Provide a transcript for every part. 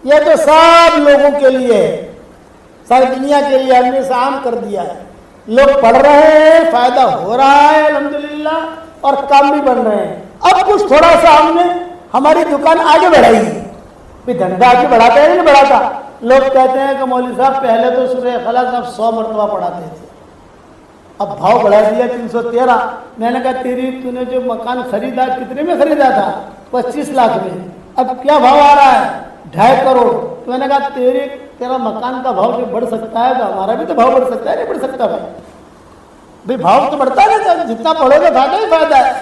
یہ تو سب لوگوں کے لیے ہے، ساری دنیا کے لیے ہم نے اسے عام کر دیا ہے. لوگ پڑھ رہے ہیں، فائدہ ہو رہا ہے الحمدللہ، اور کام بھی بن رہے ہیں. اب کچھ تھوڑا سا ہم نے ہماری دکان آگے بڑھائی ہے. دھندا آگے بڑھاتا ہے نہیں بڑھاتا. لوگ کہتے ہیں کہ مولوی صاحب پہلے تو سورہ اخلاص آپ 100 مرتبہ پڑھاتے تھے، اب بھاؤ بڑھا دیا 313. میں نے کہا تو نے جو مکان خریدا کتنے میں خریدا تھا؟ 25 لاکھ میں. اب کیا بھاؤ آ رہا ہے؟ 2.5 کروڑ. تو میں نے کہا تیرا مکان کا بھاؤ جو بڑھ سکتا ہے تو ہمارا بھی تو بھاؤ بڑھ سکتا ہے. نہیں بڑھ سکتا بھائی بھاؤ تو بڑھتا رہتا ہے، جتنا پڑھو گے فائدہ ہی فائدہ ہے.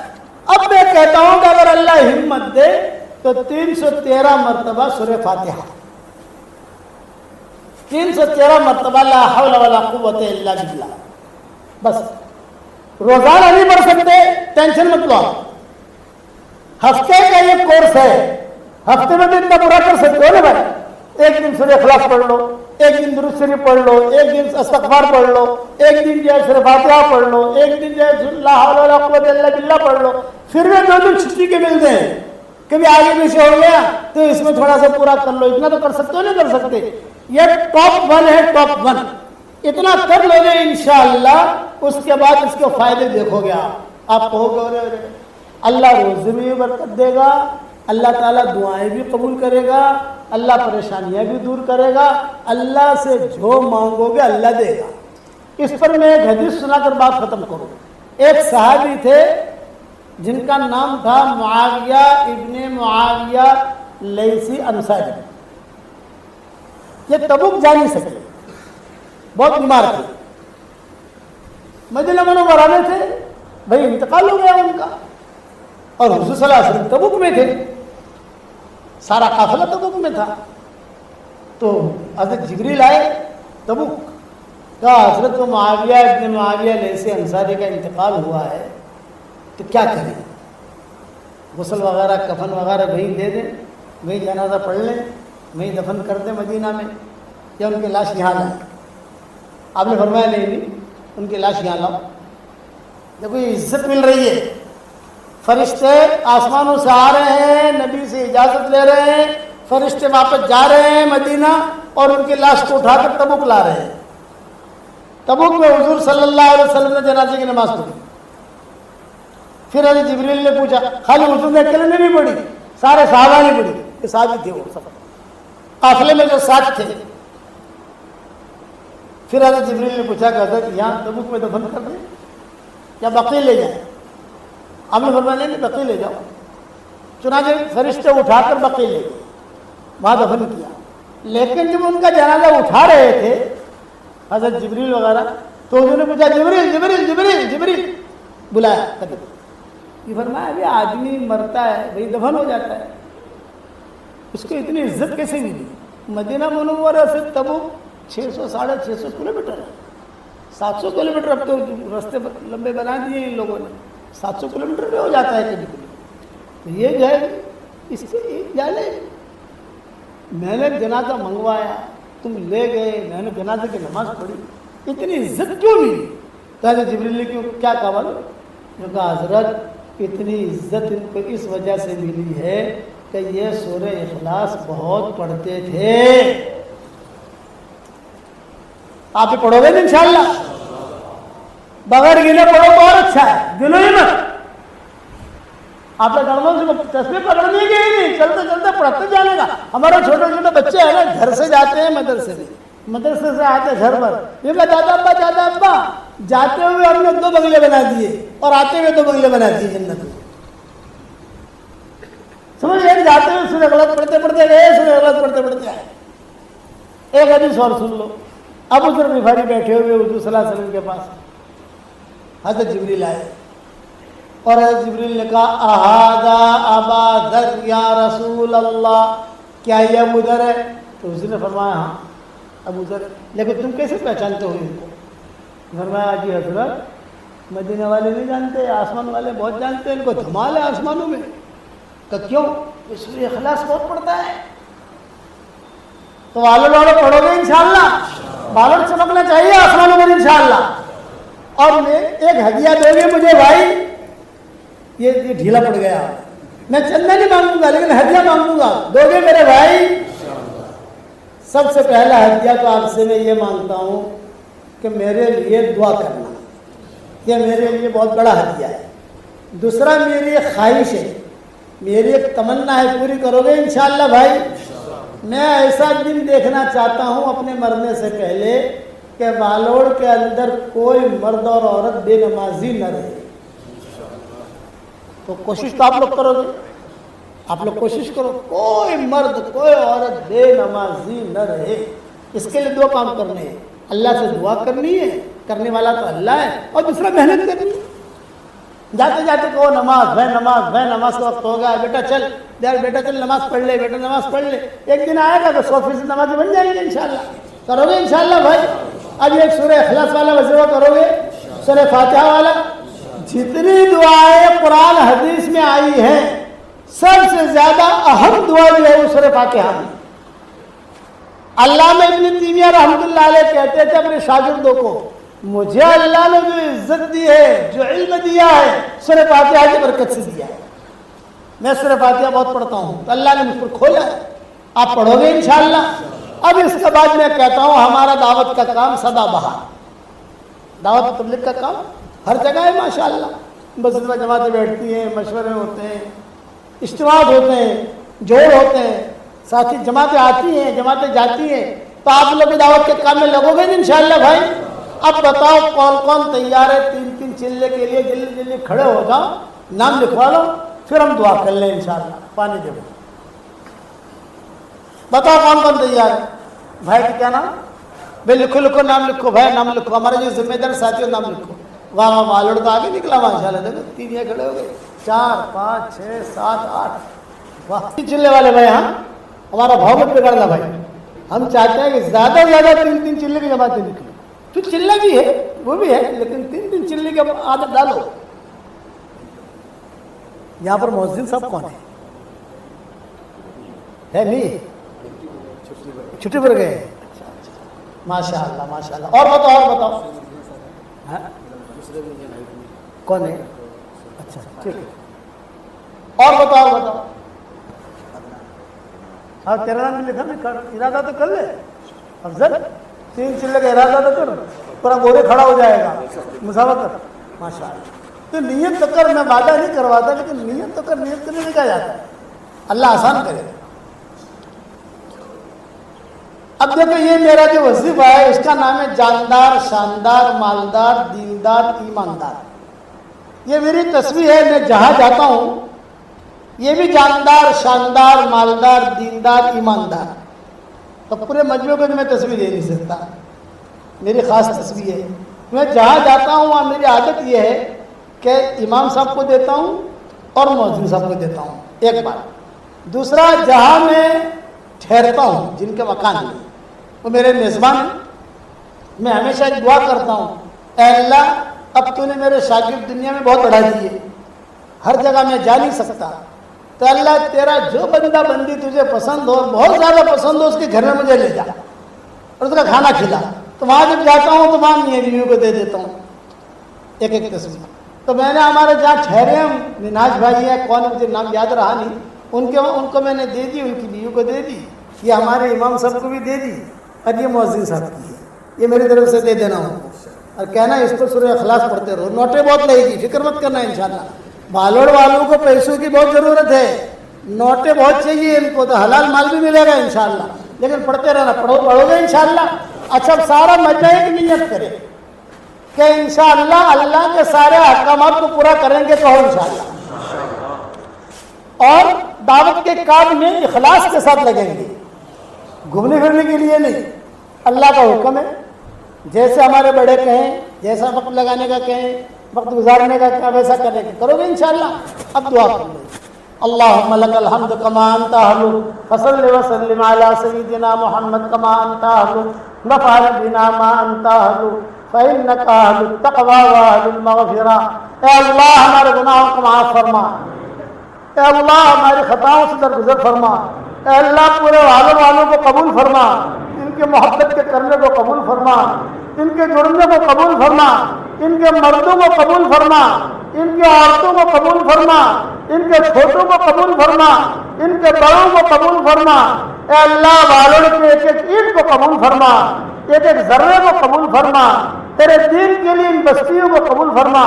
اب میں کہتا ہوں کہ اگر اللہ ہمت دے تو 313 مرتبہ سورہ فاتحہ، 313 مرتبہ لا حول ولا قوت الا باللہ. بس روزانہ نہیں پڑھ سکتے، ٹینشن مت لو. ہفتے کا یہ کورس ہے، ہفتے میں بھی اتنا پورا کر سکتے ہو نا بھائی. ایک دن سورہ اخلاص پڑھ لو، ایک دن درود شریف پڑھ لو، ایک دن استغفار پڑھ لو، ایک دن جو ہے سورہ فاتحہ پڑھ لو، ایک دن جو ہے لا حول ولا قوت الا باللہ پڑھ لو. پھر بھی 2 دن چھٹی کے ملتے ہیں، کبھی آگے پیچھے ہو گیا تو اس میں تھوڑا سا پورا کر لو. اتنا تو کر سکتے ہو نہیں کر سکتے؟ یہ ٹاپ 1 ہے، ٹاپ 1. اتنا کر لو گے انشاءاللہ، اس کے بعد اس کے فائدے دیکھو گے. آپ کہو گے اللہ روزی میں بھی برکت دے گا، اللہ تعالیٰ دعائیں بھی قبول کرے گا، اللہ پریشانیاں بھی دور کرے گا، اللہ سے جو مانگو گے اللہ دے گا. اس پر میں ایک حدیث سنا کر بات ختم کروں. ایک صحابی تھے جن کا نام تھا معاویہ ابن معاویہ لیثی انصاری. یہ تبوک جا نہیں سکے، بہت بیمار تھے. مدینہ منورہ میں تھے، بھائی انتقال ہو گیا ان کا، اور حضور صلی اللہ علیہ وسلم تبوک میں تھے، سارا قافلہ تبوک میں تھا. تو حضرت جبریل آئے تبوک، کہا حضرت معاویہ ابن معاویہ لیثی انصاری کا انتقال ہوا ہے تو کیا کریں؟ غسل وغیرہ کفن وغیرہ وہیں دے دیں، وہیں جنازہ پڑھ لیں، وہیں دفن کر دیں مدینہ میں، یا ان کی لاش یہاں لائیں؟ آپ نے فرمایا نہیں، ان کی لاش یہاں لاؤ. دیکھو یہ عزت مل رہی ہے. فرشتے آسمانوں سے آ رہے ہیں، نبی سے اجازت لے رہے ہیں، فرشتے واپس جا رہے ہیں مدینہ، اور ان کی لاش کو اٹھا کر تبوک لا رہے ہیں. تبوک میں حضور صلی اللہ علیہ وسلم نے جنازے کی نماز پڑھی. پھر حضرت جبریل نے پوچھا، خالی حضور نے اکیلے نے نہیں پڑھی، سارے صحابہ نے پڑھی. یہ صحابی تھے وہ سب قافلے میں جو ساتھ تھے. پھر حضرت جبریل نے پوچھا کہ حضرت یہاں تبوک میں دفن کر دیں یا بقیع لے جائیں؟ آپ نے فرمایا نہیں، بقیع لے جاؤ. چنانچہ فرشتے اٹھا کر بقیع لے گئے، وہاں دفن کیا. لیکن جب ان کا جنازہ اٹھا رہے تھے حضرت جبریل وغیرہ، تو انہوں نے پوچھا جبریل جبریل جبریل جبریل، بلایا. یہ فرمایا ابھی آدمی مرتا ہے بھائی دفن ہو جاتا ہے، اس کو اتنی عزت کیسے ملی؟ مدینہ منورہ سے تبوک 600-650 کلومیٹر ہے، 700 کلومیٹر. اب تو راستے لمبے بنا دیے ان لوگوں نے، 700 کلومیٹر بھی ہو جاتا ہے کبھی کبھی. یہ جو ہے اس سے جانے میں نے جنازہ منگوایا، تم لے گئے، میں نے جنازے کی نماز پڑھی، اتنی عزت کیوں ملی؟ تو حضرت جبریل نے کیا کہا؟ جو کہا حضرت اتنی عزت ان کو اس وجہ سے ملی ہے کہ یہ سورہ اخلاص بہت پڑھتے تھے. آپ بھی پڑھو گے نا انشاءاللہ؟ بغیر گنے پڑھو تو اور اچھا ہے، گنو ہی مت. آپ نے گڑبڑوں سے تصویر پکڑنے کی ہی نہیں، چلتے چلتے پڑھتے جانے کا. ہمارے چھوٹے چھوٹے بچے ہیں نا، گھر سے جاتے ہیں مدرسے میں، مدرسے سے آتے گھر پر، یہ کہ دادا ابا جاتے ہوئے ہم نے 2 بنگلے بنا دیے اور آتے ہوئے 2 بنگلے بنا دیے جنت میں. سمجھ ایک جاتے ہوئے سورہ اخلاص پڑھتے پڑھتے گئے، سورہ اخلاص پڑھتے پڑھتے آئے. ایک حدیث اور سن لو. ابو ذر غفاری بیٹھے ہوئے حضور صلی اللہ علیہ وسلم کے پاس، حضرت جبریل آئے اور حضرت جبریل نے کہا احاذا ابا ذر یا رسول اللہ، کیا یہ ابو ذر ہے؟ تو اس نے فرمایا ہاں ابو ذر. لیکن تم کیسے پہچانتے ہو ان کو؟ فرمایا جی حضرت مدینہ والے نہیں جانتے، آسمان والے بہت جانتے ہیں، ان کو دھمال ہے آسمانوں میں. تو کیوں؟ سورہ اخلاص بہت پڑھتا ہے. تو والد پڑھو گے انشاءاللہ، بالر چمکنا چاہیے آسمانوں میں انشاءاللہ. اور ایک ہدیہ دو گے مجھے بھائی، یہ ڈھیلا پڑ گیا، میں چندہ نہیں مانگوں گا لیکن ہدیہ مانگوں گا، دو گے میرے بھائی؟ سب سے پہلا ہدیہ تو آپ سے میں یہ مانگتا ہوں کہ میرے لیے دعا کرنا، یہ میرے لیے بہت بڑا ہدیہ ہے۔ دوسرا میری ایک خواہش ہے، میری ایک تمنا ہے، پوری کرو گے انشاءاللہ بھائی؟ میں ایسا دن دیکھنا چاہتا ہوں اپنے مرنے سے پہلے کہ بالوڑ کے اندر کوئی مرد اور عورت بے نمازی نہ رہے۔ تو کوشش تو آپ لوگ کرو گے، آپ لوگ کوشش کرو کوئی مرد کوئی عورت بے نمازی نہ رہے۔ اس کے لیے دو کام کرنے ہیں، اللہ سے دعا کرنی ہے، کرنے والا تو اللہ ہے، اور دوسرا محنت کرنی ہے۔ جاتے جاتے کہو نماز بھائی، نماز بھائی، نماز کا وقت ہو گیا، بیٹا چل یار، بیٹا چل نماز پڑھ لے، بیٹا نماز پڑھ لے۔ ایک دن آئے گا تو 100% نمازی بن جائیں گے انشاءاللہ۔ کرو گے انشاءاللہ بھائی؟ اب ایک سورہ اخلاص والا وظیفہ کرو گے، سورہ فاتحہ والا۔ جتنی دعائیں قرآن حدیث میں آئی ہیں سب سے زیادہ اہم دعا جو ہے وہ سورہ فاتحہ میں۔ علامہ ابن تیمیہ رحمۃ اللہ علیہ کہتے تھے اپنے شاگردوں کو، مجھے اللہ نے جو عزت دی ہے، جو علم دیا ہے، سورہ فاتحہ کی برکت سے دیا ہے۔ میں سورہ فاتحہ بہت پڑھتا ہوں تو اللہ نے مجھ پر کھولا ہے، آپ پڑھو گے انشاءاللہ۔ اب اس کے بعد میں کہتا ہوں ہمارا دعوت کا کام سدا بہار، دعوت تبلیغ کا کام ہر جگہ ہے ماشاءاللہ۔ مسجد میں جماعتیں بیٹھتی ہیں، مشورے ہوتے ہیں، اجتماعات ہوتے ہیں، جوڑ ہوتے ہیں، ساتھی جماعتیں آتی ہیں، جماعتیں جاتی ہیں۔ تو آپ لوگ دعوت کے کام میں لگو گے انشاءاللہ بھائی؟ اب بتاؤ کون کون تیار ہے 3 چلے کے لیے؟ جلدی جلدی کھڑے ہو جاؤ، نام لکھوا لو، پھر ہم دعا کر لیں انشاءاللہ۔ پانی دے دو، بتاؤ کون کون تیار ہے؟ بھائی کا کیا نام؟ بھائی لکھو لکھو، نام لکھو بھائی، نام لکھو، ہمارے جو ذمہ دار ساتھیوں نام لکھو۔ واہ واہ، بالوڑ تو آگے نکلا ماشاءاللہ، دیکھو 3 یہ کھڑے ہو گئے، 4 5 6 7 8، واہ چلے والے بھائی۔ ہاں ہمارا بھاؤ مت بگاڑنا بھائی، ہم چاہتے ہیں کہ زیادہ سے زیادہ 3 چلے کی جماعتیں نکلیں۔ تو چلہ بھی ہے، وہ بھی ہے، لیکن 3 چلے کی عادت ڈالو۔ یہاں پر مؤذن صاحب کون ہے نہیں؟ چھٹی پر گئے؟ اچھا اچھا، ماشاء اللہ ماشاء اللہ۔ اور بتاؤ، اور بتاؤ کون ہے؟ اچھا ٹھیک ہے، اور بتاؤ بتاؤ۔ ہاں تیرا نام لکھا نا، ارادہ تو کر لے افضل، 3 چلے کا ارادہ تو کر، پورا گورے کھڑا ہو جائے گا، مسافہ کر ماشاء اللہ۔ تو نیت تو کر، میں وعدہ نہیں کرواتا لیکن نیت تو کر، نیت کرنے میں کیا جاتا ہے، اللہ آسان کرے۔ اب دیکھو یہ میرا جو وظیفہ ہے اس کا نام ہے جاندار، شاندار، مالدار، دیندار، ایماندار۔ یہ میری تصویر ہے، میں جہاں جاتا ہوں یہ بھی جاندار، شاندار، مالدار، دیندار، ایماندار۔ تو پورے مجموعے کو میں تصویر دے نہیں سکتا، میری خاص تصویر ہے۔ میں جہاں جاتا ہوں وہاں میری عادت یہ ہے کہ امام صاحب کو دیتا ہوں اور مؤذن صاحب کو دیتا ہوں، ایک بات۔ دوسرا، جہاں میں ٹھہرتا ہوں جن کے مکان میں، وہ میرے میزبان ہیں، میں ہمیشہ ایک دعا کرتا ہوں، اے اللہ اب تو نے میرے شاگرد دنیا میں بہت بڑھا دیے، ہر جگہ میں جا نہیں سکتا، تو اللہ تیرا جو بندہ بندی تجھے پسند ہو، بہت زیادہ پسند ہو، اس کے گھر میں مجھے لے جا اور اس کا کھانا کھلا۔ تو وہاں جب جاتا ہوں تو وہاں میاں بیوی کو دے دیتا ہوں ایک ایک تصویر۔ تو میں نے ہمارے جہاں ٹھہرے ہیں مناج بھائی ہیں، کون مجھے نام یاد رہا نہیں، ان کو میں نے دے دی، ان کی بیوی کو دے دی، یہ ہمارے امام صاحب کو بھی دے دی، اور یہ مؤذن صاحب کی ہے، یہ میری طرف سے دے دینا ہوں، اور کہنا اس پر سورہ اخلاص پڑھتے رہو۔ نوٹیں بہت لگے گی، فکر مت کرنا انشاءاللہ۔ بالوڑ والوں کو پیسوں کی بہت ضرورت ہے، نوٹیں بہت چاہیے ان کو، تو حلال مال بھی ملے گا انشاءاللہ، لیکن پڑھتے رہنا، پڑھو گے انشاءاللہ۔ اچھا سارا مجمع ایک نیت کرے کہ انشاءاللہ اللہ کے سارے احکامات کو پورا کریں گے تو ہو انشاءاللہ، اور دعوت کے کام میں اخلاص کے ساتھ لگیں گے، گھومنے پھرنے کے لیے نہیں۔ اللہ کا حکم ہے، جیسے ہمارے بڑے کہیں، جیسا وقت لگانے کا کہیں، وقت گزارنے کا کیا، ویسا کرنے کا کرو گے انشاءاللہ۔ اب دعا کر لیں، اللہم لک الحمد کما انت اہل، فصل وسلم علی سیدنا محمد کما انت اہل، نفعل بنا ما انت اہل، فإنک اہل التقوی واہل المغفرہ۔ اے اللہ ہمارے گناہوں کو معاف فرما، اے اللہ ہماری خطاؤں سے درگزر فرما، اے اللہ پورے عالم والوں کو قبول فرما، ان کے محبت کے کرنے کو قبول فرما، ان کے جڑنے کو قبول فرما، ان کے مردوں کو قبول فرما، ان کے عورتوں کو قبول فرما، ان کے چھوٹوں کو قبول فرما، ان کے بڑوں کو قبول فرما، اے اللہ والوں کے ایک ایک اینٹ کو قبول فرما، ایک ایک ذرے کو قبول فرما، تیرے دین کے لیے ان بستیوں کو قبول فرما،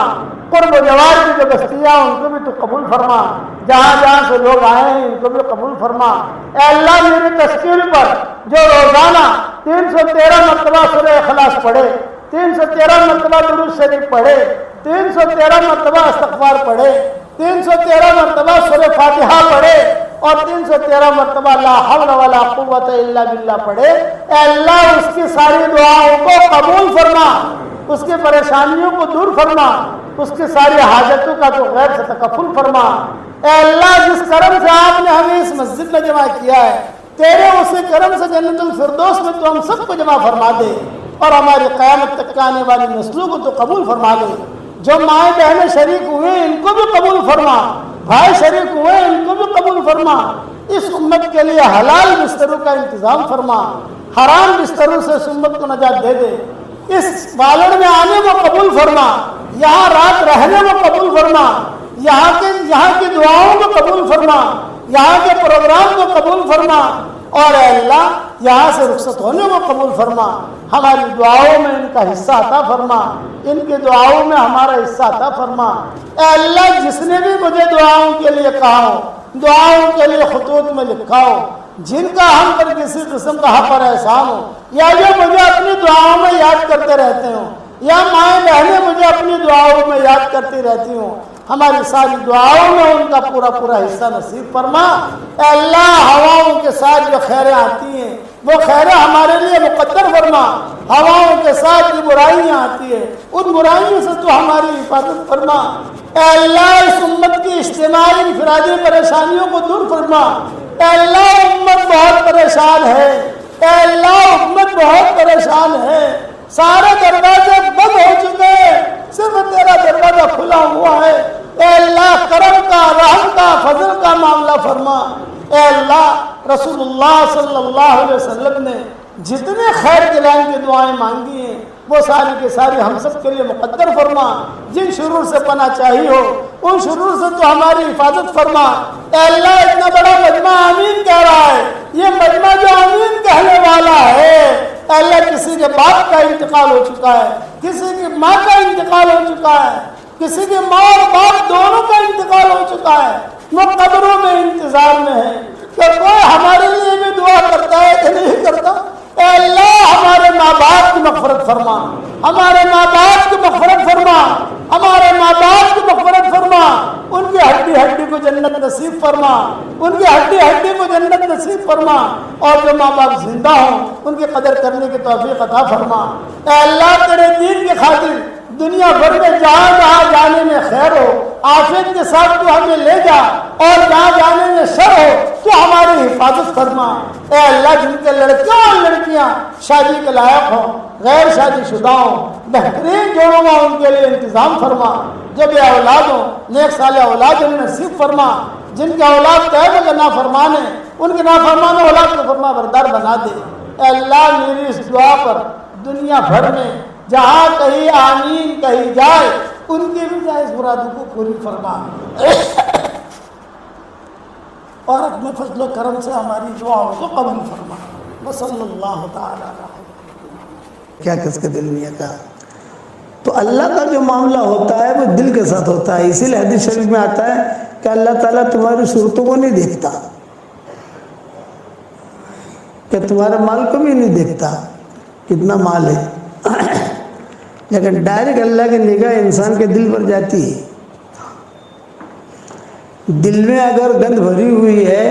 قرب و جوار کی جو بستیاں ان کو بھی تو قبول فرما، جہاں جہاں سے لوگ آئے ہیں ان کو بھی قبول فرما۔ اے اللہ میری تشکیل پر جو روزانہ 313 مرتبہ سورہ اخلاص پڑھے، 313 مرتبہ درود شریف پڑھے، 313 مرتبہ استغفار پڑھے، 313 مرتبہ سورہ فاتحہ پڑھے اور 313 مرتبہ لا حول ولا قوت الا باللہ پڑھے، اے اللہ اس کی ساری دعاؤں کو قبول فرما، اس کی پریشانیوں کو دور فرما، اس کی ساری حاجتوں کا تو غیر سے تکفل فرما۔ اے اللہ جس کرم سے آپ نے ہمیں اس مسجد میں جمع کیا ہے، تیرے اسی کرم سے جنت الفردوس میں تو ہم سب کو جمع فرما دے اور ہماری قیامت تک آنے والی نسلوں کو تو قبول فرما دے۔ جو مائیں بہنیں شریک ہوئے ان کو بھی قبول فرما، بھائی شریک ہوئے ان کو بھی قبول فرما۔ اس امت کے لیے حلال بستروں کا انتظام فرما، حرام بستروں سے اس امت کو نجات دے دے۔ اس والڑ میں آنے کو قبول فرما، یہاں رات رہنے کو قبول فرما، یہاں کی دعاؤں کو قبول فرما، یہاں کے پروگرام کو قبول فرما، اور اے اللہ یہاں سے رخصت ہونے کو قبول فرما۔ ہماری دعاؤں میں ان کا حصہ عطا فرما، ان کی دعاؤں میں ہمارا حصہ عطا فرما۔ اے اللہ جس نے بھی مجھے دعاؤں کے لیے کہا ہو، دعاؤں کے لیے خطوط میں لکھا ہو، جن کا ہم پر کسی قسم کا حق اور احسان ہو، یا جو مجھے اپنی دعاؤں میں یاد کرتے رہتے ہوں، یا مائیں بہنیں مجھے اپنی دعاؤں میں یاد کرتی رہتی ہوں، ہماری ساری دعاؤں میں ان کا پورا پورا حصہ نصیب فرما۔ اے اللہ ہواؤں کے ساتھ جو خیریں آتی ہیں وہ خیریں ہمارے لیے مقدر فرما، ہواؤں کے ساتھ جو برائیاں آتی ہیں ان برائیوں سے تو ہماری حفاظت فرما۔ اے اللہ اس امت کی اجتماعی انفرادی پریشانیوں کو دور فرما۔ اے اللہ امت بہت پریشان ہے، اے اللہ امت بہت پریشان ہے، سارے دروازے بند ہو چکے ہیں، صرف تیرا دروازہ کھلا ہوا ہے۔ اے اللہ کرم کا، رحم کا، فضل کا معاملہ فرما۔ اے اللہ رسول اللہ صلی اللہ علیہ وسلم نے جتنے خیر کے لائن کی دعائیں مانگی ہیں وہ ساری کی ساری ہم سب کے لیے مقدر فرما۔ جن شرور سے پناہ چاہی ہو ان شرور سے تو ہماری حفاظت فرما۔ اے اللہ اتنا بڑا مجمع آمین کہہ رہا ہے، یہ مجمع جو آمین کہنے والا ہے، اے اللہ کسی کے باپ کا انتقال ہو چکا ہے، کسی کی ماں کا انتقال ہو چکا ہے، کسی کی ماں اور باپ دونوں کا انتقال ہو چکا ہے، وہ قبروں میں انتظار میں ہے کہ کوئی ہمارے لیے بھی دعا کرتا ہے کہ نہیں کرتا۔ اے اللہ ہمارے ماں باپ کی مغفرت فرما، ہمارے ماں باپ کی مغفرت فرما، ہمارے ماں باپ کی مغفرت فرما، ان کی ہڈی ہڈی کو جنت نصیب فرما، ان کی ہڈی ہڈی کو جنت نصیب فرما، اور جو ماں باپ زندہ ہوں ان کی قدر کرنے کی توفیق عطا فرما۔ اے اللہ تیرے دین کی خاطر دنیا بھر میں جہاں جہاں جانے میں خیر ہو عافیت کے ساتھ تو ہمیں لے جا، اور جہاں جانے میں شر ہو تو ہماری حفاظت فرما۔ اے اللہ جن کے لڑکیاں اور لڑکیاں شادی کے لائق ہوں، غیر شادی شدہ ہوں، بہترین جوڑوں کا ان کے لیے انتظام فرما۔ جو بے اولاد ہوں نیک صالح اولاد انہیں نصیب فرما۔ جن کے اولاد طیب کے نافرمان ہیں ان کے نافرمان اولاد کو فرما بردار بنا دے۔ اے اللہ میری اس دعا پر دنیا بھر میں جہاں کہیں آمین کہی جائے ان کی بھی جائز مرادوں کو پوری فرما، اور اپنے فضل و کرم سے ہماری دعاؤں کو قبول فرما۔ صلی اللہ تعالیٰ کیا کس کے دل میں تھا؟ تو اللہ کا جو معاملہ ہوتا ہے وہ دل کے ساتھ ہوتا ہے، اسی لیے حدیث شریف میں آتا ہے کہ اللہ تعالیٰ تمہاری صورتوں کو نہیں دیکھتا، کہ تمہارے مال کو بھی نہیں دیکھتا کتنا مال ہے، لیکن ڈائریکٹ اللہ کی نگاہ انسان کے دل پر جاتی ہے۔ دل میں اگر گند بھری ہوئی ہے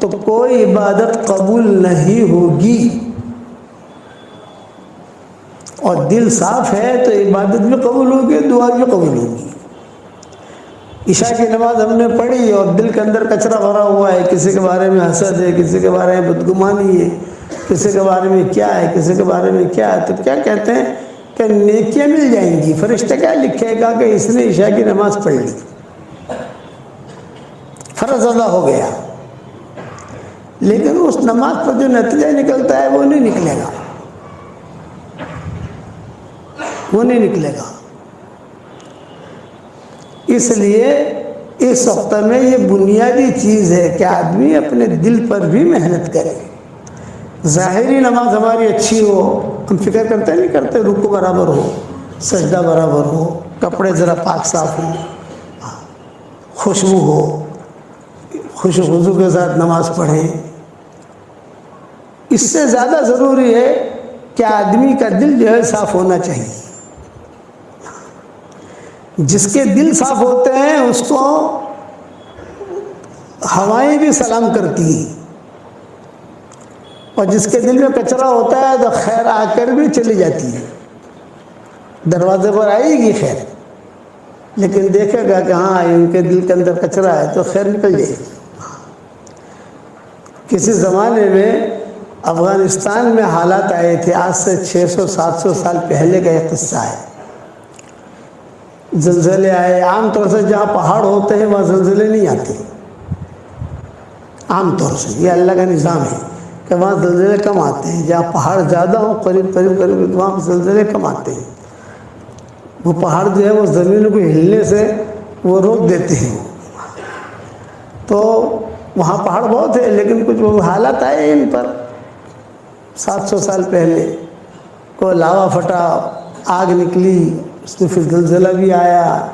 تو کوئی عبادت قبول نہیں ہوگی، اور دل صاف ہے تو عبادت بھی قبول ہوگی، دعا بھی قبول ہوگی۔ عشاء کی نماز ہم نے پڑھی اور دل کے اندر کچرا بھرا ہوا ہے، کسی کے بارے میں حسد ہے، کسی کے بارے میں بدگمانی ہے، کسی کے بارے میں کیا ہے، کسی کے بارے میں کیا ہے، تو کیا کہتے ہیں کہ نیکیاں مل جائیں گی۔ فرشتہ کیا لکھے گا کہ اس نے عشاء کی نماز پڑھ لی، فرض ادا ہو گیا، لیکن اس نماز پر جو نتیجہ نکلتا ہے وہ نہیں نکلے گا، وہ نہیں نکلے گا۔ اس لیے اس وقت میں یہ بنیادی چیز ہے کہ آدمی اپنے دل پر بھی محنت کرے۔ ظاہری نماز ہماری اچھی ہو، ہم فکر کرتے نہیں کرتے، رکوع برابر ہو، سجدہ برابر ہو، کپڑے ذرا پاک صاف ہوں، خوشبو ہو، خوش وضو کے ساتھ نماز پڑھیں۔ اس سے زیادہ ضروری ہے کہ آدمی کا دل جو ہے صاف ہونا چاہیے۔ جس کے دل صاف ہوتے ہیں اس کو ہوائیں بھی سلام کرتی ہیں، اور جس کے دل میں کچرا ہوتا ہے تو خیر آ کر بھی چلی جاتی ہے، دروازے پر آئے گی خیر، لیکن دیکھے گا کہ ہاں ان کے دل کے اندر کچرا ہے تو خیر نکل جائے گی۔ کسی زمانے میں افغانستان میں حالات آئے تھے، آج سے 600-700 سال پہلے کا یہ قصہ ہے۔ زلزلے آئے، عام طور سے جہاں پہاڑ ہوتے ہیں وہاں زلزلے نہیں آتے، عام طور سے یہ اللہ کا نظام ہے کہ وہاں زلزلے کم آتے ہیں، جہاں پہاڑ زیادہ ہوں قریب وہاں زلزلے کم آتے ہیں۔ وہ پہاڑ جو ہے وہ زمین کو ہلنے سے وہ روک دیتے ہیں، تو وہاں پہاڑ بہت ہے لیکن کچھ وہ حالات آئے ان پر 700 سال پہلے، کوئی لاوا پھٹا، آگ نکلی، اس میں پھر زلزلہ بھی آیا،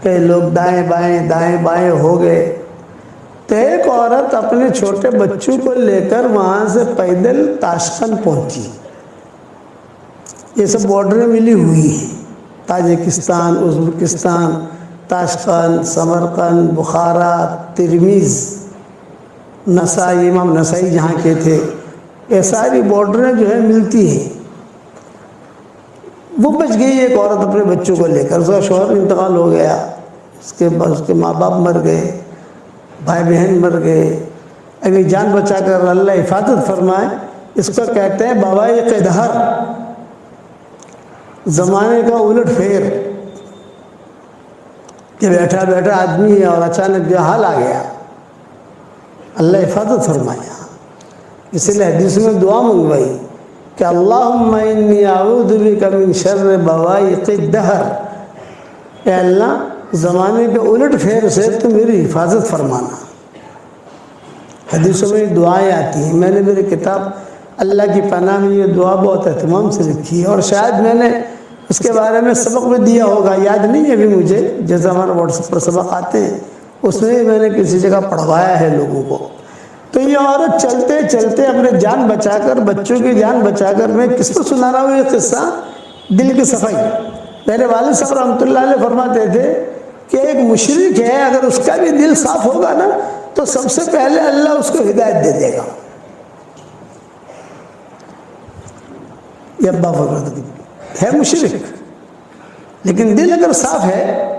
کئی لوگ دائیں بائیں ہو گئے، تو ایک عورت اپنے چھوٹے بچوں کو لے کر وہاں سے پیدل تاشقند پہنچی۔ یہ سب بارڈریں ملی ہوئی ہیں، تاجکستان، ازبکستان، تاشقند، سمرقند، بخارا، ترمیز، نسائی، امام نسائی جہاں کے تھے، یہ ساری بارڈریں جو ہے ملتی ہیں۔ وہ بچ گئی ایک عورت اپنے بچوں کو لے کر، اس کا شوہر انتقال ہو گیا، اس کے ماں باپ مر گئے، بھائی بہن مر گئے، ابھی جان بچا کر اللہ حفاظت فرمائے۔ اس کو کہتے ہیں بوائی قدہر، زمانے کا الٹ پھیر، کہ بیٹھا آدمی ہے اور اچانک جو حال آ گیا، اللہ حفاظت فرمایا۔ اس لیے حدیث میں دعا منگوائی کہ اللہم انی اعوذ بک من شر بوائق الدہر، اے اللہ زمانے کے الٹ پھیر سے تو میری حفاظت فرمانا۔ حدیثوں میں دعائیں آتی ہیں، میں نے میری کتاب اللہ کی پناہ میں یہ دعا بہت اہتمام سے لکھی ہے، اور شاید میں نے اس کے بارے میں سبق بھی دیا ہوگا، یاد نہیں ہے ابھی مجھے، جیسے ہمارے واٹس ایپ پر سبق آتے ہیں اس میں نے کسی جگہ پڑھوایا ہے لوگوں کو۔ تو یہ عورت چلتے چلتے اپنے جان بچا کر، بچوں کی جان بچا کر، میں کس کو سنا رہا ہوں یہ قصہ؟ دل کی صفائی۔ میرے والد صاحب رحمۃ اللہ علیہ فرماتے تھے کہ ایک مشرک ہے، اگر اس کا بھی دل صاف ہوگا نا تو سب سے پہلے اللہ اس کو ہدایت دے دے گا۔ یہ ابا فرماتے ہے مشرک، لیکن دل اگر صاف ہے،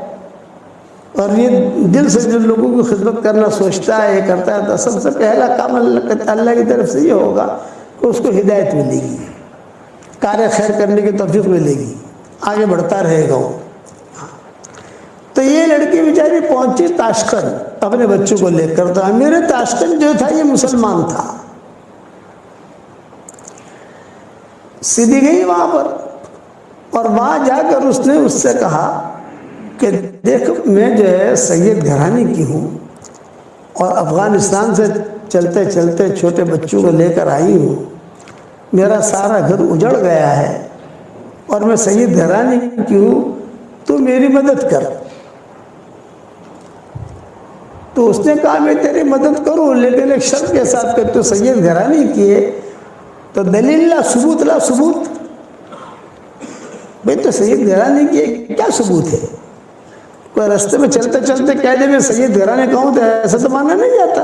اور یہ دل سے جو لوگوں کی خدمت کرنا سوچتا ہے، یہ کرتا ہے، تو سب سے پہلا کام اللہ کی طرف سے یہ ہوگا کہ اس کو ہدایت ملے گی، کار خیر کرنے کی توفیق ملے گی، آگے بڑھتا رہے گا وہ۔ تو یہ لڑکی بیچاری پہنچی تاشقند اپنے بچوں کو لے کر، تو امیر تاشقند جو تھا یہ مسلمان تھا، سیدھی گئی وہاں پر، اور وہاں جا کر اس نے اس سے کہا کہ دیکھ میں جو ہے سید گھرانے کی ہوں، اور افغانستان سے چلتے چلتے چھوٹے بچوں کو لے کر آئی ہوں، میرا سارا گھر اجڑ گیا ہے، اور میں سید گھرانے کی ہوں، تو میری مدد کر۔ تو اس نے کہا میں تیری مدد کروں، لیکن ایک شرط کے ساتھ کہ تو سید گھرانے کی ہے تو دلیل لا، ثبوت لا، ثبوت۔ بھئی تو سید گھرانے کی کیا ثبوت ہے؟ کوئی رستے میں چلتے چلتے کہہ دے میں سید گھرانے کا ہوں تو ایسا تو مانا نہیں جاتا،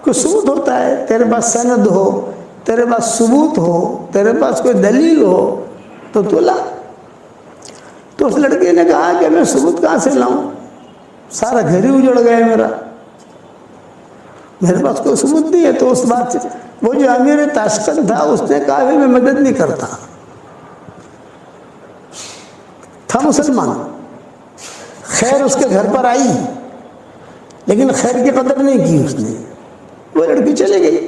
کوئی ثبوت ہوتا ہے، تیرے پاس سند ہو، تیرے پاس ثبوت ہو، تیرے پاس کوئی دلیل ہو تو لا۔ تو اس لڑکی نے کہا کہ میں ثبوت کہاں سے لاؤں، سارا گھر ہی اجڑ گیا میرا، میرے پاس کوئی ثبوت نہیں ہے۔ تو اس بات سے وہ جو امیر تاشقند تھا اس نے کہا میں مدد نہیں کرتا، تھا مسلمان، خیر اس کے گھر پر آئی لیکن خیر کی قدر نہیں کی اس نے، وہ لڑکی چلے گئی۔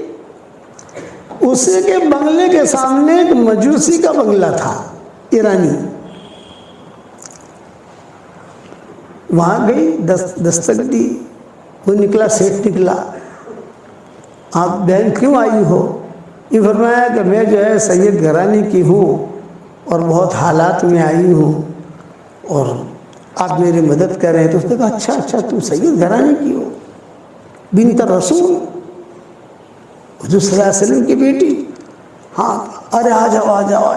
اس کے بنگلے کے سامنے ایک مجوسی کا بنگلہ تھا، ایرانی، وہاں گئی، دستک دی، وہ نکلا، سیٹ نکلا، آپ بہن کیوں آئی ہو؟ یہ فرمایا کہ میں جو ہے سید گھرانے کی ہوں اور بہت حالات میں آئی ہوں اور آپ میری مدد کر رہے ہیں. تو اس نے کہا اچھا تم سید گھرانے کی ہو, بنت رسول, حضور صلی اللہ علیہ وسلم کی بیٹی. ہاں, ارے آ جاؤ.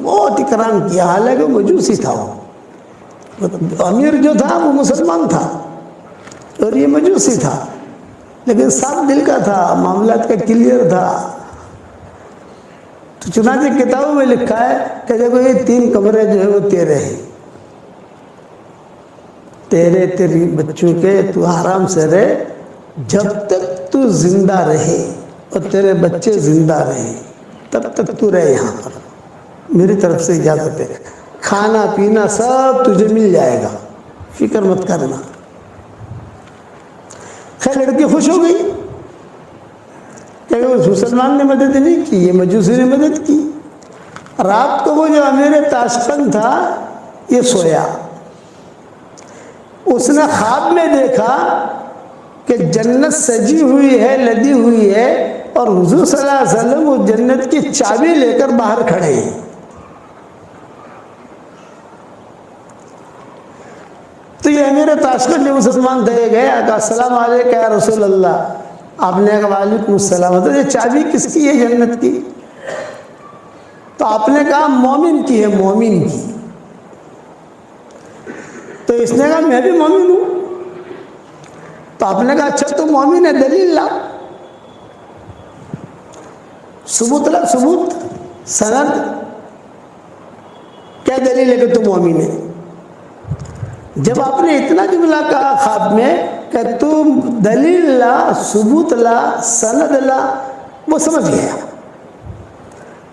بہت اکرام کیا. حالانکہ مجوسی تھا, وہ امیر جو تھا وہ مسلمان تھا اور یہ مجوسی تھا, لیکن صاف دل کا تھا, معاملات کا کلیئر تھا. تو چنانچہ کتابوں میں لکھا ہے کہ دیکھو یہ 3 کمرے جو ہے وہ تیرے ہیں, تیری بچوں کے, تو آرام سے رہے جب تک تو زندہ رہے اور تیرے بچے زندہ رہے تب تک تو رہے یہاں پر. میری طرف سے اجازت ہے, کھانا پینا سب تجھے مل جائے گا, فکر مت کرنا. خیر لڑکی خوش ہو گئی کہ اس مسلمان نے مدد نہیں کی, یہ مجوسی نے مدد کی. رات کو وہ جو امیر تاشقند تھا یہ سویا, اس نے خواب میں دیکھا کہ جنت سجی ہوئی ہے, لدی ہوئی ہے, اور حضور صلی اللہ علیہ وسلم وہ جنت کی چابی لے کر باہر کھڑے ہیں. تو یہ امیر تاشقند جو مسلمان تھے گئے, کہا السلام علیکم یا رسول اللہ. آپ نے کہا وعلیکم السلام. تو یہ چابی کس کی ہے جنت کی؟ تو آپ نے کہا مومن کی ہے, مومن کی. تو اس نے کہا میں بھی مومن ہوں. تو آپ نے کہا اچھا تو مومن ہے, دلیل لا, ثبوت لا, ثبوت, سند. کیا دلیل ہے کہ تو مومن ہے؟ جب آپ نے اتنا جملہ کہا خواب میں کہ تم دلیل لا, ثبوت لا, سند لا, وہ سمجھ گیا.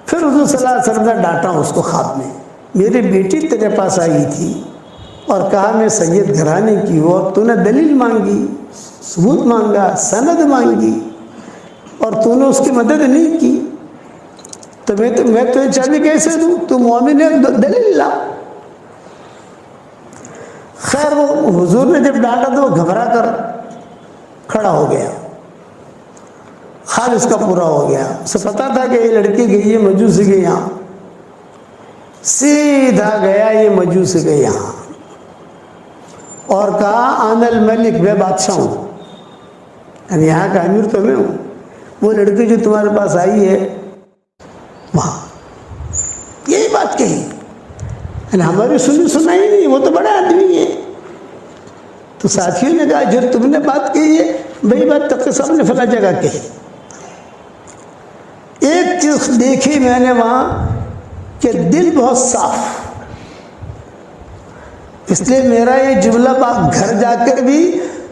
پھر حضور صلی اللہ علیہ وسلم نے ڈانٹا اس کو خواب میں, میری بیٹی تیرے پاس آئی تھی اور کہا میں سید گھرانے کی ہوں, اور تو نے دلیل مانگی, ثبوت مانگا, سند مانگی, اور تو نے اس کی مدد نہیں کی, تو میں تجھے چابی کیسے دوں؟ تو مومن ہے, دلیل لا. خیر وہ حضور نے جب ڈانٹا تو وہ گھبرا کر کھڑا ہو گیا, خواب اس کا پورا ہو گیا. اسے پتا تھا کہ یہ لڑکی گئی ہے مجوسی کے یہاں, سیدھا گیا یہ مجوسی کے یہاں اور کہا آن الملک, میں بادشاہ ہوں, یعنی یہاں کا امیر تو میں ہوں. وہ لڑکی جو تمہارے پاس آئی ہے وہاں یہی بات کہی, یعنی ہماری سنائی نہیں, وہ تو بڑا آدمی ہے. تو ساتھیوں نے کہا جو تم نے بات کہی ہے وہی بات تقی صاحب نے فلاں جگہ کہی. ایک چیز دیکھی میں نے وہاں کہ دل بہت صاف, اس لیے میرا یہ جملہ آپ گھر جا کر بھی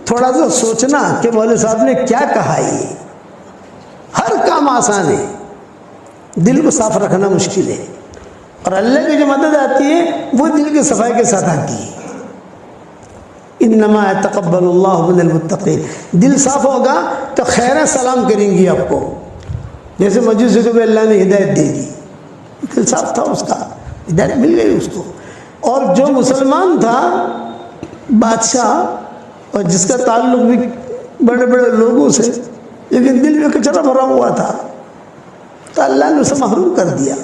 تھوڑا سا سوچنا کہ مولوی صاحب نے کیا کہا. یہ ہر کام آسان ہے, دل کو صاف رکھنا مشکل ہے, اور اللہ کی جو مدد آتی ہے وہ دل کی صفائی کے ساتھ آتی ہے. انما یتقبل اللہ من المتقین. دل صاف ہوگا تو خیر سلام کریں گی آپ کو, جیسے مجوسی کو بھی اللہ نے ہدایت دے دی, دل صاف تھا اس کا, ہدایت مل گئی اس کو. اور جو مسلمان تھا بادشاہ اور جس کا تعلق بھی بڑے بڑے لوگوں سے, لیکن دل میں کچرا بھرا ہوا تھا, تو اللہ نے اسے محروم کر دیا.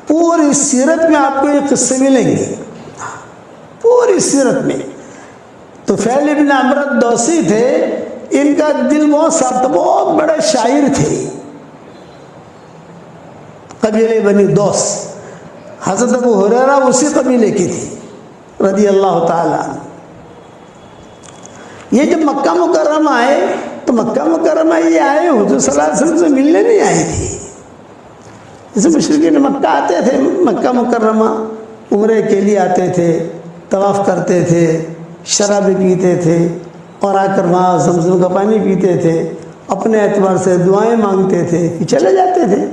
پوری سیرت میں آپ کو یہ قصے ملیں گے, پوری سیرت میں. تو طفیل ابن عمرو الدوسی تھے, ان کا دل بہت صاف تھا, بہت بڑے شاعر تھے, قبیلے بنی دوس. حضرت ابو ہریرہ اسی قبیلے کی تھی رضی اللہ تعالیٰ. یہ جب مکہ مکرمہ آئے تو مکہ مکرمہ یہ آئے حضور صلی اللہ علیہ وسلم سے ملنے نہیں آئے تھے. جیسے مشرکین مکہ آتے تھے, مکہ مکرمہ عمرے کے لیے آتے تھے, طواف کرتے تھے, شرابیں پیتے تھے, اور آ کر وہاں زمزم کا پانی پیتے تھے, اپنے اعتبار سے دعائیں مانگتے تھے, پھر چلے جاتے تھے.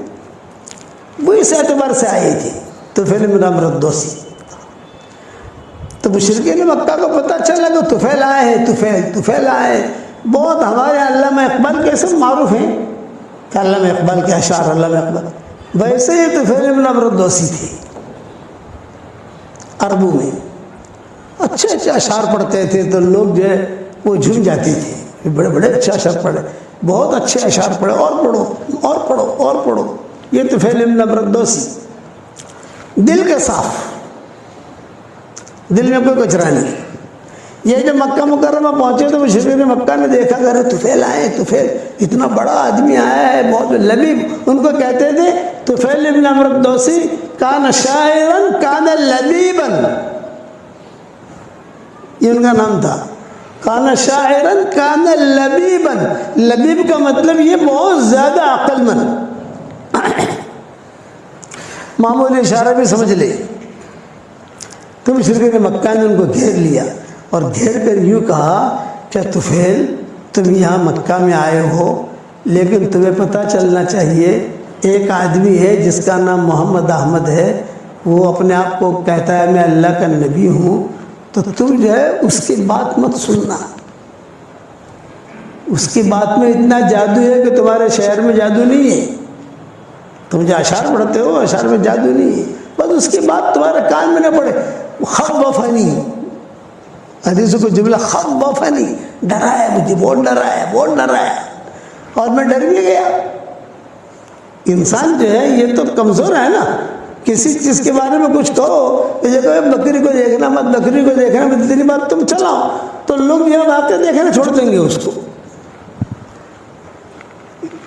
وہ اس اعتبار سے آئے تھے طفیل ابن عمرو الدوسی. تو مشرکین مکہ کو پتہ چلا کہ طفیل آئے ہیں, طفیل آئے ہیں. بہت ہمارے علامہ اقبال کے سب معروف ہیں کہ علامہ اقبال کے اشعار, علامہ اقبال ویسے ہی طفیل ابن عمرو الدوسی تھے. عربوں میں اچھے اچھے اشعار پڑھتے تھے تو لوگ جو ہے وہ جھوم جاتے تھے, بڑے بڑے اچھے اشعار پڑھے. بہت اچھے اشعار پڑھے، اور پڑھو اور پڑھو اور پڑھو. یہ طفیل بن عمرو الدوسی دل کے صاف، دل میں کوئی کچرا نہیں. یہ جب مکہ مکرمہ پہنچے تو مشرکین مکہ نے دیکھا کہ ارے طفیل آئے، طفیل اتنا بڑا آدمی آیا ہے، بہت لبیب. ان کو کہتے تھے طفیل بن عمرو الدوسی کان شاعرا کان لبیبا، یہ ان کا نام تھا. کان شاعرا کان لبیبا، لبیب کا مطلب یہ بہت زیادہ عقل مند. معمولی اشارہ بھی سمجھ لے. تو مشرکین مکہ نے ان کو گھیر لیا اور گھیر کر یوں کہا کہ طفیل تم یہاں مکہ میں آئے ہو، لیکن تمہیں پتہ چلنا چاہیے ایک آدمی ہے جس کا نام محمد احمد ہے، وہ اپنے آپ کو کہتا ہے میں اللہ کا نبی ہوں، تو تم جو ہے اس کی بات مت سننا. اس کی بات میں اتنا جادو ہے کہ تمہارے شہر میں جادو نہیں ہے. تم جو اشعار پڑھتے ہو اشعار میں جادو نہیں ہے، بس اس کی بات تمہارے کان میں نہ پڑے. خوفنی، حدیث کو جملہ خوفنی، ڈرا ہے مجھے، بہت ڈرا ہے، بہت ڈرا ہے، اور میں ڈر بھی گیا. انسان جو ہے یہ تو کمزور ہے نا. کسی چیز کے بارے میں کچھ کہو، یہ کہو بکری کو دیکھنا مت، بکری کو دیکھنا مت، اتنی بات تم چلاؤ تو لوگ یہ باتیں دیکھنا چھوڑ دیں گے اس کو.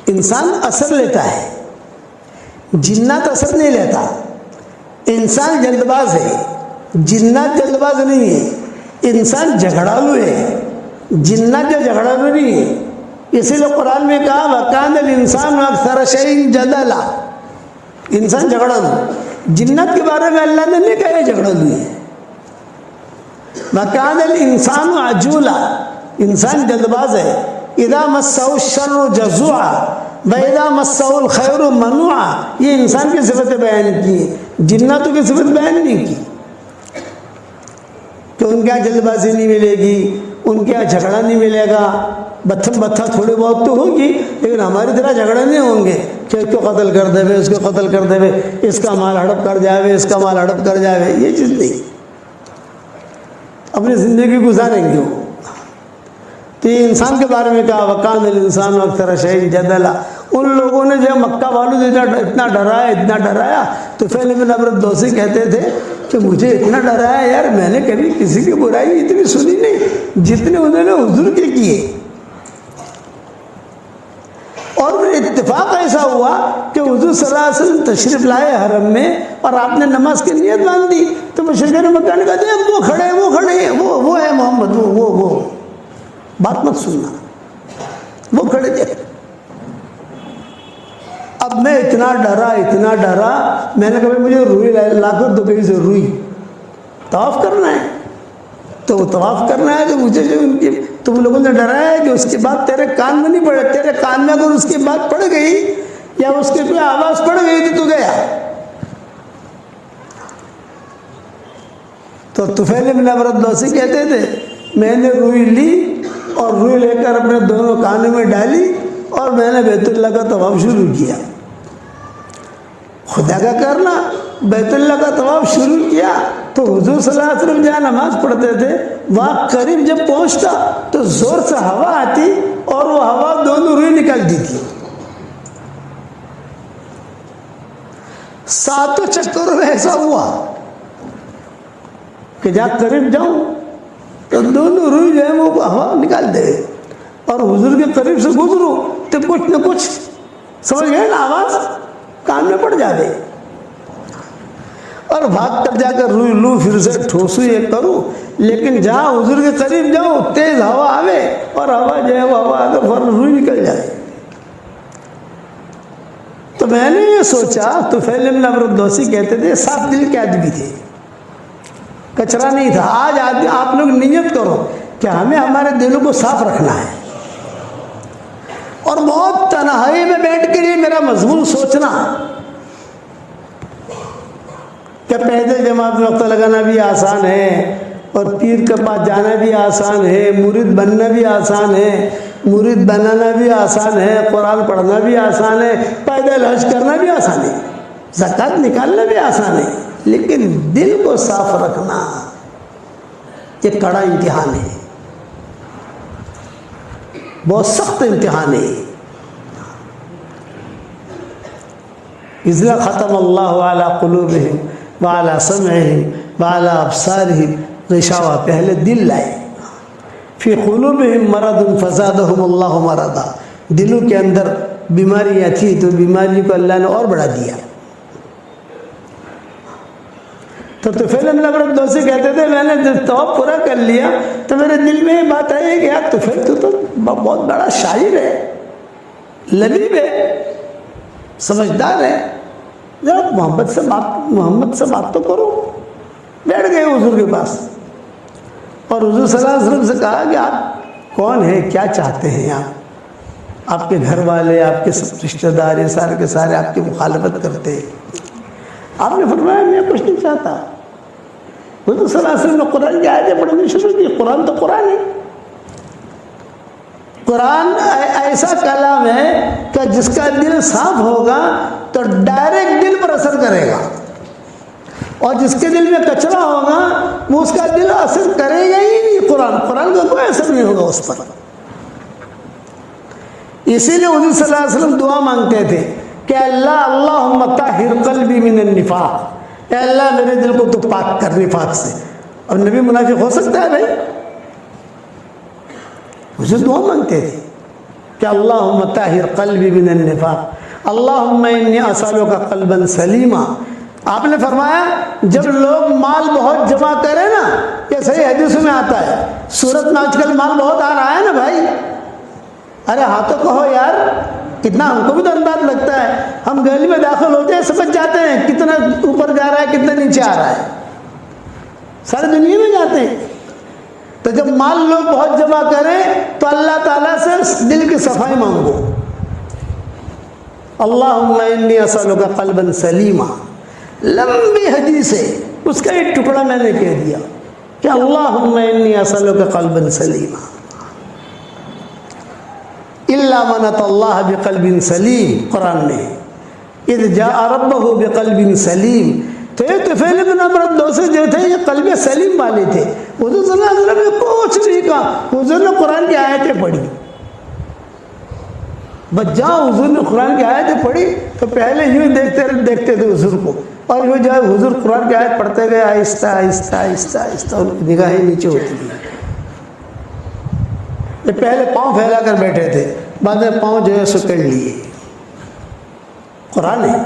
انسان اثر لیتا ہے، جنات اثر نہیں لیتا. انسان جلد باز ہے، جنات جلد باز نہیں ہے. انسان جھگڑالو ہے، جنات جو جھگڑالو نہیں ہے. اسی لیے قرآن میں کہا وَكَانَ الْإِنسَانُ أَكْثَرَ شَيْءٍ جَدَلًا، انسان جھگڑالو. جنات کے بارے میں اللہ نے نہیں کہا یہ جھگڑالو ہے. وَكَانَ الْإِنسَانُ عَجُولًا، انسان جلد باز ہے. اِذَا مَسَّهُ الشَّرُّ جَزُوعًا وَإِذَا مَسَّهُ الْخَيْرُ مَنُوعًا، یہ انسان کی صفتیں بیان کی ہیں، جناتوں کی صفت بیان نہیں کی کہ ان کے یہاں جلد بازی نہیں ملے گی، ان کے یہاں جھگڑا نہیں ملے گا. بتھم بتھا تھوڑی بہت تو ہوگی، لیکن ہماری طرح جھگڑے نہیں ہوں گے کہ اس کو قتل کر دے، اس کو قتل کر دے، اس کا مال ہڑپ کر جاوے، اس کا مال ہڑپ کر جاوے. یہ چیز نہیں، اپنی زندگی گزاریں گے وہ. تو یہ انسان کے بارے میں کہا وَكَانَ الْإِنسَانُ أَكْثَرَ شَيْءٍ جَدَلًا. ان لوگوں نے جو مکہ والوں سے اتنا ڈرایا، اتنا ڈرایا. تو طفیل بن عمرو الدوسی کہتے تھے کہ مجھے اتنا ڈرایا یار، میں نے کبھی کسی کی برائی اتنی سنی نہیں جتنے انہوں نے حضور کے کیے. اور اتفاق ایسا ہوا کہ حضور صلی اللہ علیہ وسلم تشریف لائے حرم میں اور آپ نے نماز کی نیت باندھ دی. تو مشرکین مکہ نے کہا وہ کھڑے ہیں، وہ کھڑے ہیں، وہ ہے محمد، وہ بات مت سننا، وہ کھڑے تھے. اب میں اتنا ڈرا، میں نے کہا مجھے روئی لا کر دو، کہیں سے روئی. طواف کرنا ہے تو طواف کرنا ہے، تو مجھے جو ان کی تم لوگوں نے ڈرایا ہے کہ اس کی بات تیرے کان میں نہیں پڑے، تیرے کان میں اگر اس کی بات پڑ گئی یا اس کی کوئی آواز پڑ گئی تو گیا. تو طفیل بن عمرو الدوسی کہتے تھے میں نے روئی لی اور روئی لے کر اپنے دونوں کانوں میں ڈالی اور میں نے بیت اللہ کا طواف شروع کیا. خدا کا کرنا، بیت اللہ کا طواف شروع کیا تو حضور صلی اللہ علیہ وسلم جہاں نماز پڑھتے تھے وہاں قریب جب پہنچتا تو زور سے ہوا آتی اور وہ ہوا دونوں روئی نکلتی تھی. 7 چکروں میں ایسا ہوا کہ جہاں قریب جاؤں تو دونوں روئی جو ہے وہ ہوا نکال دے، اور حضور کے قریب سے گزروں تو کچھ نہ کچھ سمجھ گئے نا، آواز کان میں پڑ جاتے. اور بھاگ کر جا کر روئی لوں، پھر سے ٹھوسوں یہ کروں، لیکن جہاں حضور کے قریب جاؤں تیز ہوا آوے اور ہوا جو ہے وہ ہوا آ کر فوراً روئی نکل جائے. تو میں نے یہ سوچا، طفیل بن عمرو الدوسی کہتے تھے صاف دل کے آدمی تھے، کچرا نہیں تھا. آج آپ لوگ نیت کرو کہ ہمیں ہمارے دلوں کو صاف رکھنا ہے اور بہت تنہائی میں بیٹھ کے لیے میرا مضمون سوچنا کہ پیدل جماعت میں وقت لگانا بھی آسان ہے اور پیر کے پاس جانا بھی آسان ہے، مرید بننا بھی آسان ہے، مرید بنانا بھی آسان ہے، قرآن پڑھنا بھی آسان ہے، پیدل حج کرنا بھی آسان ہے، زکوٰۃ نکالنا بھی آسان ہے، لیکن دل کو صاف رکھنا یہ کڑا امتحان ہے. بہت سخت امتحان ہے. اذ ختم اللہ علی قلوبہم وعلی سمعہم وعلی ابصارہم غشاوہ پہلے دل لائے. فی قلوبہم مرض فزادہم اللہ مرضا دلوں کے اندر بیماریاں تھی تو بیماری کو اللہ نے اور بڑھا دیا. تو طفیل ابن عمرو دوسی کہتے تھے میں نے جب توب پورا کر لیا تو میرے دل میں یہ بات آئی کہ یار طفیل تو بہت بڑا شاعر ہے, لبیب ہے, سمجھدار ہے, ذرا محمد سے بات تو کرو. بیٹھ گئے حضور کے پاس اور حضور صلی اللہ علیہ وسلم سے کہا کہ آپ کون ہیں, کیا چاہتے ہیں آپ کے گھر والے, آپ کے سب رشتہ دار یہ سارے کے سارے آپ کی مخالفت کرتے ہیں. آپ نے فرمایا میں کچھ نہیں چاہتا. حضور صلی اللہ علیہ وسلم نے قرآن کی آیتیں پڑھنی شروع کی. قرآن تو قرآن ہے. قرآن ایسا کلام ہے کہ جس کا دل صاف ہوگا تو ڈائریکٹ دل پر اثر کرے گا, اور جس کے دل میں کچرا ہوگا وہ اس کا دل اثر کرے گا ہی نہیں. قرآن کا کوئی اثر نہیں ہوگا اس پر. اسی لیے حضور صلی اللہ علیہ وسلم دعا مانگتے تھے کہ اللہم طہر قلبی من النفاق, اے اللہ میرے دل کو تو پاک کر نفاق سے. اب نبی منافق ہو سکتا ہے بھائی؟ مجھے دعا مانگتے تھے کہ اللہم طہر قلبی من النفاق اللہم انی اسألک قلبا سلیما. آپ نے فرمایا جب لوگ مال بہت جمع کریں نا, یہ صحیح حدیث میں آتا ہے, سورت میں آج کل مال بہت آ رہا ہے نا بھائی, ارے ہاں تو کہو یار, کتنا ہم کو بھی تو انداز لگتا ہے. ہم گلی میں داخل ہوتے ہیں سمجھ جاتے ہیں کتنا اوپر جا رہا ہے کتنا نیچے آ رہا ہے, سارے دنیا میں جاتے ہیں. تو جب مال لوگ بہت جمع کریں تو اللہ تعالیٰ سے دل کی صفائی مانگو. اللہم انی اسألک قلبا سلیما. لمبی حدیث ہے, اس کا ایک ٹکڑا میں نے کہہ دیا کہ اللہم انی اسألک قلبا سلیما. الا من اتى اللہ بقلب سلیم, قرآن نے اذ جاء ربہ بقلب سلیم. تو یہ طفیل ابن عمرو دوسی جو تھے یہ قلب سلیم والے تھے. حضور صلی اللہ علیہ وسلم نے کچھ نہیں کہا, حضور نے قرآن کی آیتیں پڑھی. بس جہاں حضور نے قرآن کی آیتیں پڑھی تو پہلے یوں دیکھتے تھے حضور کو, اور یوں جب حضور قرآن کی آیت پڑھتے گئے آہستہ آہستہ آہستہ آہستہ ان کی نگاہیں نیچے ہوتی تھیں. یہ پہلے پاؤں پھیلا کر بیٹھے تھے, بعد میں پاؤں جو ہے سکڑ لیے. قرآن ہے.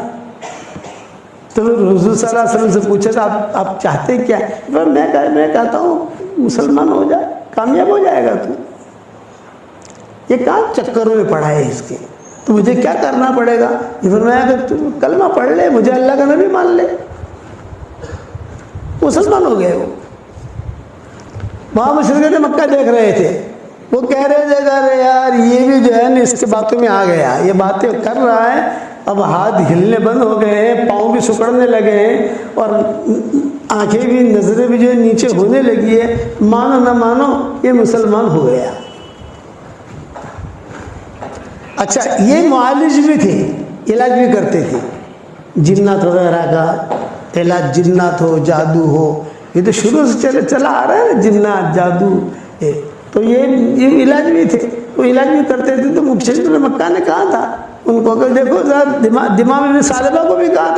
تو حضور صلی اللہ علیہ وسلم سے پوچھا تھا آپ چاہتے کیا؟ میں کہتا ہوں مسلمان ہو جائے, کامیاب ہو جائے گا تو. یہ کہاں چکروں میں پڑا ہے اس کے, تو مجھے کیا کرنا پڑے گا؟ یہ فرمایا کہ تم کلمہ پڑھ لے, مجھے اللہ کا نبی مان لے, مسلمان ہو گئے. وہاں مشرکین مکہ دیکھ رہے تھے, وہ کہہ رہے تھے ارے یار یہ بھی جو ہے نا اس کے باتوں میں آ گیا, یہ باتیں کر رہا ہے, اب ہاتھ ہلنے بند ہو گئے ہیں, پاؤں بھی سکڑنے لگے ہیں, اور آنکھیں بھی نظریں بھی جو ہے نیچے ہونے لگی ہے, مانو نہ مانو یہ مسلمان ہو گیا. اچھا یہ معالج بھی تھے, علاج بھی کرتے تھے, جنات وغیرہ کا علاج, جنات ہو جادو ہو, یہ تو شروع سے چلا آ رہا ہے نا جنات جادو, تو یہ علاج بھی تھے, وہ علاج بھی کرتے تھے. تو مشرکین مکہ نے کہا تھا ان کو کہ دیکھو ذرا دماغ میں ثعلبہ کو بھی کہا تھا